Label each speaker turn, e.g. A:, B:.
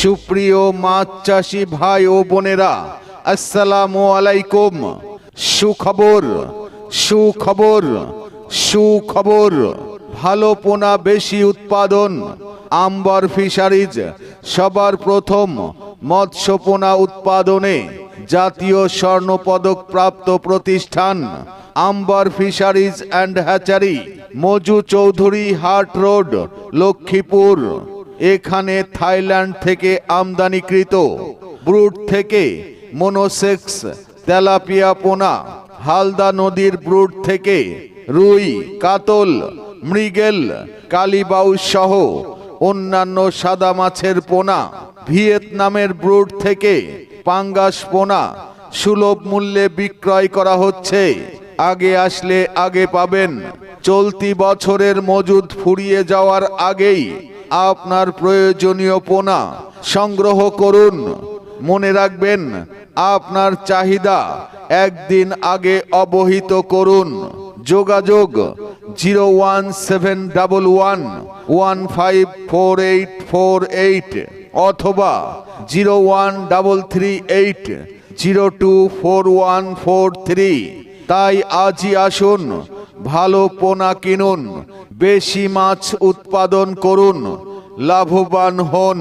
A: সুপ্রিয় মাছ চাষি ভাই ও বোনেরা, আসসালামু আলাইকুম। সুখবর সুখবর সুখবর, ভালো পোনা বেশি উৎপাদন। আম্বার ফিশারিজ সবার প্রথম মৎস্য পোনা উৎপাদনে জাতীয় স্বর্ণপদক প্রাপ্ত প্রতিষ্ঠান Ambar fisheries and hatchery, Maju Chowdhury Hat road, Lakshmipur. এখানে থাইল্যান্ড থেকে আমদানিকৃত ব্রুড থেকে মনোসেক্স তেলাপিয়া পোনা, হালদা নদীর ব্রুড থেকে রুই, কাতল, মৃগেল, কালীবাউস সহ অন্যান্য সাদা মাছের পোনা, ভিয়েতনামের ব্রুড থেকে পাঙ্গাস পোনা সুলভ মূল্যে বিক্রয় করা হচ্ছে। আগে আসলে আগে পাবেন। চলতি বছরের মজুদ ফুরিয়ে যাওয়ার আগেই আপনার প্রয়োজনীয় পোনা সংগ্রহ করুন। মনে রাখবেন, আপনার চাহিদা একদিন আগে অবহিত করুন। যোগাযোগ 01711154848 অথবা 01338024143। তাই আজই আসুন, ভালো পোনা কিনুন, বেশি মাছ উৎপাদন করুন, লাভবান হন।